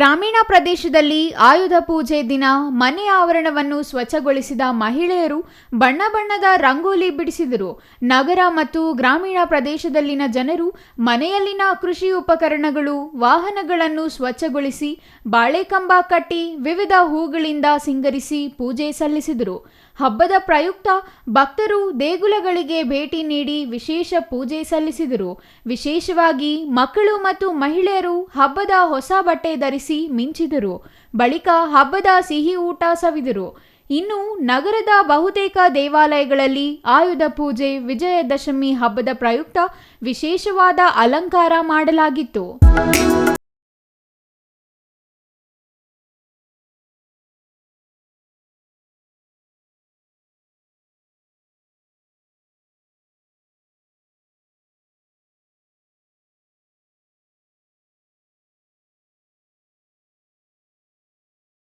ಗ್ರಾಮೀಣ ಪ್ರದೇಶದಲ್ಲಿ ಆಯುಧ ಪೂಜೆ ದಿನ ಮನೆ ಆವರಣವನ್ನು ಸ್ವಚ್ಛಗೊಳಿಸಿದ ಮಹಿಳೆಯರು ಬಣ್ಣ ಬಣ್ಣದ ರಂಗೋಲಿ ಬಿಡಿಸಿದರು. ನಗರ ಮತ್ತು ಗ್ರಾಮೀಣ ಪ್ರದೇಶದಲ್ಲಿನ ಜನರು ಮನೆಯಲ್ಲಿನ ಕೃಷಿ ಉಪಕರಣಗಳು, ವಾಹನಗಳನ್ನು ಸ್ವಚ್ಛಗೊಳಿಸಿ ಬಾಳೆಕಂಬ ಕಟ್ಟಿ ವಿವಿಧ ಹೂಗಳಿಂದ ಸಿಂಗರಿಸಿ ಪೂಜೆ ಸಲ್ಲಿಸಿದರು. ಹಬ್ಬದ ಪ್ರಯುಕ್ತ ಭಕ್ತರು ದೇಗುಲಗಳಿಗೆ ಭೇಟಿ ನೀಡಿ ವಿಶೇಷ ಪೂಜೆ ಸಲ್ಲಿಸಿದರು. ವಿಶೇಷವಾಗಿ ಮಕ್ಕಳು ಮತ್ತು ಮಹಿಳೆಯರು ಹಬ್ಬದ ಹೊಸ ಬಟ್ಟೆ ಧರಿಸಿ ಮಿಂಚಿದರು. ಬಳಿಕ ಹಬ್ಬದ ಸಿಹಿ ಊಟ ಸವಿದರು. ಇನ್ನು ನಗರದ ಬಹುತೇಕ ದೇವಾಲಯಗಳಲ್ಲಿ ಆಯುಧ ಪೂಜೆ, ವಿಜಯದಶಮಿ ಹಬ್ಬದ ಪ್ರಯುಕ್ತ ವಿಶೇಷವಾದ ಅಲಂಕಾರ ಮಾಡಲಾಗಿತ್ತು.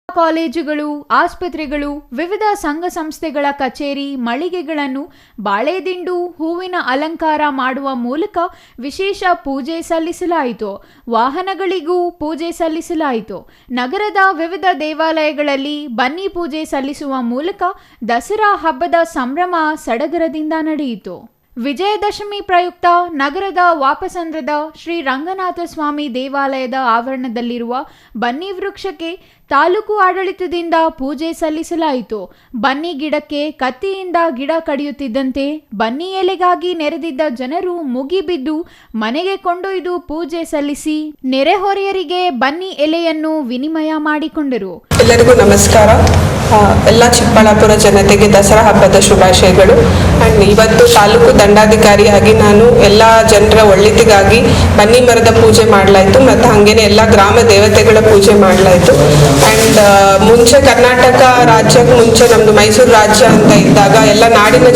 ಕಾಲೇಜುಗಳು, ಆಸ್ಪತ್ರೆಗಳು, ವಿವಿಧ ಸಂಘ ಸಂಸ್ಥೆಗಳ ಕಚೇರಿ, ಮಳಿಗೆಗಳನ್ನು ಬಾಳೆದಿಂಡು, ಹೂವಿನ ಅಲಂಕಾರ ಮಾಡುವ ಮೂಲಕ ವಿಶೇಷ ಪೂಜೆ ಸಲ್ಲಿಸಲಾಯಿತು. ವಾಹನಗಳಿಗೂ ಪೂಜೆ ಸಲ್ಲಿಸಲಾಯಿತು. ನಗರದ ವಿವಿಧ ದೇವಾಲಯಗಳಲ್ಲಿ ಬನ್ನಿ ಪೂಜೆ ಸಲ್ಲಿಸುವ ಮೂಲಕ ದಸರಾ ಹಬ್ಬದ ಸಂಭ್ರಮ ಸಡಗರದಿಂದ ನಡೆಯಿತು. ವಿಜಯದಶಮಿ ಪ್ರಯುಕ್ತ ನಗರದ ವಾಪಸಂದ್ರದ ಶ್ರೀ ರಂಗನಾಥ ಸ್ವಾಮಿ ದೇವಾಲಯದ ಆವರಣದಲ್ಲಿರುವ ಬನ್ನಿ ವೃಕ್ಷಕ್ಕೆ ತಾಲೂಕು ಆಡಳಿತದಿಂದ ಪೂಜೆ ಸಲ್ಲಿಸಲಾಯಿತು. ಬನ್ನಿ ಗಿಡಕ್ಕೆ ಕತ್ತಿಯಿಂದ ಗಿಡ ಕಡಿಯುತ್ತಿದ್ದಂತೆ ಬನ್ನಿ ಎಲೆಗಾಗಿ ನೆರೆದಿದ್ದ ಜನರು ಮುಗಿಬಿದ್ದು ಮನೆಗೆ ಕೊಂಡೊಯ್ದು ಪೂಜೆ ಸಲ್ಲಿಸಿ ನೆರೆಹೊರೆಯರಿಗೆ ಬನ್ನಿ ಎಲೆಯನ್ನು ವಿನಿಮಯ ಮಾಡಿಕೊಂಡರು. ಎಲ್ಲರಿಗೂ ನಮಸ್ಕಾರ. ಎಲ್ಲ ಚಿಕ್ಕಬಳ್ಳಾಪುರ ಜನತೆಗೆ ದಸರಾ ಹಬ್ಬದ ಶುಭಾಶಯಗಳು. ಆ್ಯಂಡ್ ಇವತ್ತು ತಾಲೂಕು ದಂಡಾಧಿಕಾರಿಯಾಗಿ ನಾನು ಎಲ್ಲ ಜನರ ಒಳ್ಳೆತಿಗಾಗಿ ಬನ್ನಿ ಮರದ ಪೂಜೆ ಮಾಡಲಾಯಿತು ಮತ್ತು ಹಾಗೇನೆ ಎಲ್ಲ ಗ್ರಾಮ ದೇವತೆಗಳ ಪೂಜೆ ಮಾಡಲಾಯಿತು. ಆ್ಯಂಡ್ ಮುಂಚೆ ಕರ್ನಾಟಕ ರಾಜ್ಯಕ್ಕೆ ಮುಂಚೆ ನಮ್ಮದು ಮೈಸೂರು ರಾಜ್ಯ ಅಂತ ಇದ್ದಾಗ ಎಲ್ಲ ನಾಡಿನ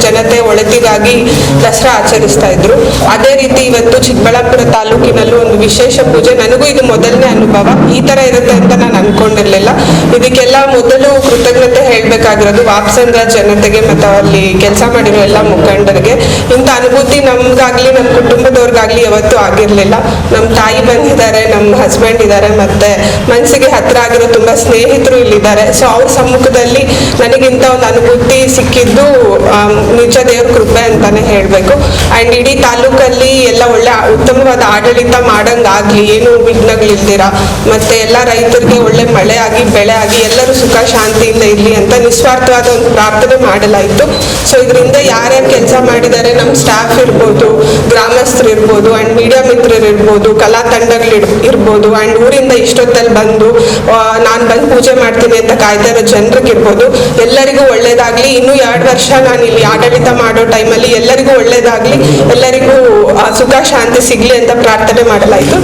ಜನತೆ ಒಳಿತಿಗಾಗಿ ದಸರಾ ಆಚರಿಸ್ತಾ ಇದ್ರು. ಅದೇ ರೀತಿ ಇವತ್ತು ಚಿಕ್ಕಬಳ್ಳಾಪುರ ತಾಲೂಕಿನಲ್ಲೂ ಒಂದು ವಿಶೇಷ ಪೂಜೆ. ನನಗೂ ಇದು ಮೊದಲನೇ ಅನುಭವ. ಈ ಥರ ಇರುತ್ತೆ ಅಂತ ನಾನು ಅನ್ಕೊಂಡಿರಲಿಲ್ಲ. ಇದಕ್ಕೆಲ್ಲ ಮೊದಲು ಕೃತಜ್ಞತೆ ಹೇಳಬೇಕಾಗಿರೋದು ವಾಪಸಂದ್ರ ಜನತೆಗೆ ಮತ್ತು ಅಲ್ಲಿ ಕೆಲಸ ಮಾಡಿರೋ ಎಲ್ಲ ಮುಖಂಡರಿಗೆ. ಇಂಥ ಅನುಭೂತಿ ನಮ್ಗಾಗ್ಲಿ ನಮ್ಮ ಕುಟುಂಬದವ್ರಿಗಾಗ್ಲಿ ಯಾವತ್ತೂ ಆಗಿರಲಿಲ್ಲ. ನಮ್ಮ ತಾಯಿ ಬಂದಿದ್ದಾರೆ, ನಮ್ಮ ಹಸ್ಬೆಂಡ್ ಇದ್ದಾರೆ, ಮತ್ತೆ ಮನಸ್ಸಿಗೆ ಹತ್ರ ಆಗಿರೋ ತುಂಬ ಸ್ನೇಹಿತರು ಇಲ್ಲಿದ್ದಾರೆ. ಸೊ ಅವ್ರ ಸಮ್ಮುಖದಲ್ಲಿ ನನಗಿಂತ ಒಂದು ಅನುಭೂತಿ ಸಿಕ್ಕಿದ್ದು ನಿಜ ದೇವ್ರ ಕೃಪೆ ಅಂತಾನೆ ಹೇಳಬೇಕು. ಆ್ಯಂಡ್ ಇಡೀ ತಾಲೂಕಲ್ಲಿ ಎಲ್ಲ ಒಳ್ಳೆ ಉತ್ತಮವಾದ ಆಡಳಿತ ಮಾಡಂಗಾಗ್ಲಿ, ಏನು ವಿಘ್ನಗಳಿಲ್ದಿರ, ಮತ್ತೆ ಎಲ್ಲ ರೈತರಿಗೆ ಒಳ್ಳೆ ಮಳೆ ಆಗಿ ಬೆಳೆ ಆಗಿ ಎಲ್ಲರೂ ಸುಖ ಶಾಂತಿಯಿಂದ ಇರಲಿ ಅಂತ ನಿಸ್ವಾರ್ಥವಾದ ಒಂದು ಪ್ರಾರ್ಥನೆ ಮಾಡಲಾಯಿತು. ಸೊ ಇದರಿಂದ ಯಾರ್ಯಾರು ಕೆಲಸ ಮಾಡಿದ್ದಾರೆ, ನಮ್ಮ ಸ್ಟಾಫ್ ಇರ್ಬೋದು, ಗ್ರಾಮಸ್ಥರು ಇರ್ಬೋದು, ಆ್ಯಂಡ್ ಮೀಡಿಯಾ ಮಿತ್ರರು ಇರ್ಬೋದು, ಕಲಾ ತಂಡಗಳು ಇರ್ಬೋದು, ಆ್ಯಂಡ್ ಊರಿಂದ ಇಷ್ಟೊತ್ತಲ್ಲಿ ಬಂದು ನಾನು ಬಂದು ಪೂಜೆ ಮಾಡ್ತೀನಿ ಅಂತ ಕಾಯ್ತಾ ಇರೋ ಜನರಿಗಿರ್ಬೋದು, ಎಲ್ಲರಿಗೂ ಒಳ್ಳೇದಾಗಲಿ. ಇನ್ನೂ 2 ವರ್ಷ ನಾನು ಇಲ್ಲಿ ಆಡಳಿತ ಮಾಡೋ ಟೈಮಲ್ಲಿ ಎಲ್ಲರಿಗೂ ಒಳ್ಳೇದಾಗಲಿ, ಎಲ್ಲರಿಗೂ ಸುಖ ಶಾಂತಿ ಸಿಗಲಿ ಅಂತ ಪ್ರಾರ್ಥನೆ ಮಾಡಲಾಯಿತು.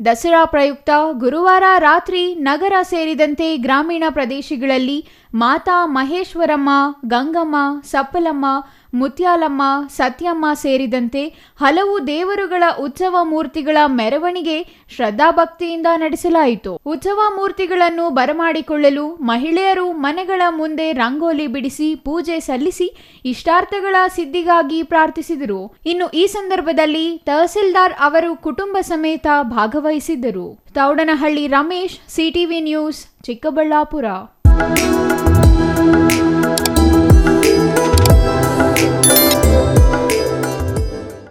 ದಸರಾ ಪ್ರಯುಕ್ತ ಗುರುವಾರ ರಾತ್ರಿ ನಗರ ಸೇರಿದಂತೆ ಗ್ರಾಮೀಣ ಪ್ರದೇಶಗಳಲ್ಲಿ ಮಾತಾ ಮಹೇಶ್ವರಮ್ಮ, ಗಂಗಮ್ಮ, ಸಪ್ಪಲಮ್ಮ, ಮುತ್ಯಾಲಮ್ಮ, ಸತ್ಯಮ್ಮ ಸೇರಿದಂತೆ ಹಲವು ದೇವರುಗಳ ಉತ್ಸವ ಮೂರ್ತಿಗಳ ಮೆರವಣಿಗೆ ಶ್ರದ್ಧಾಭಕ್ತಿಯಿಂದ ನಡೆಸಲಾಯಿತು. ಉತ್ಸವ ಮೂರ್ತಿಗಳನ್ನು ಬರಮಾಡಿಕೊಳ್ಳಲು ಮಹಿಳೆಯರು ಮನೆಗಳ ಮುಂದೆ ರಂಗೋಲಿ ಬಿಡಿಸಿ ಪೂಜೆ ಸಲ್ಲಿಸಿ ಇಷ್ಟಾರ್ಥಗಳ ಸಿದ್ಧಿಗಾಗಿ ಪ್ರಾರ್ಥಿಸಿದರು. ಇನ್ನು ಈ ಸಂದರ್ಭದಲ್ಲಿ ತಹಸೀಲ್ದಾರ್ ಅವರು ಕುಟುಂಬ ಸಮೇತ ಭಾಗವಹಿಸಿದ್ದರು. Thoudanahalli Ramesh, CTV news, Chikkaballapur.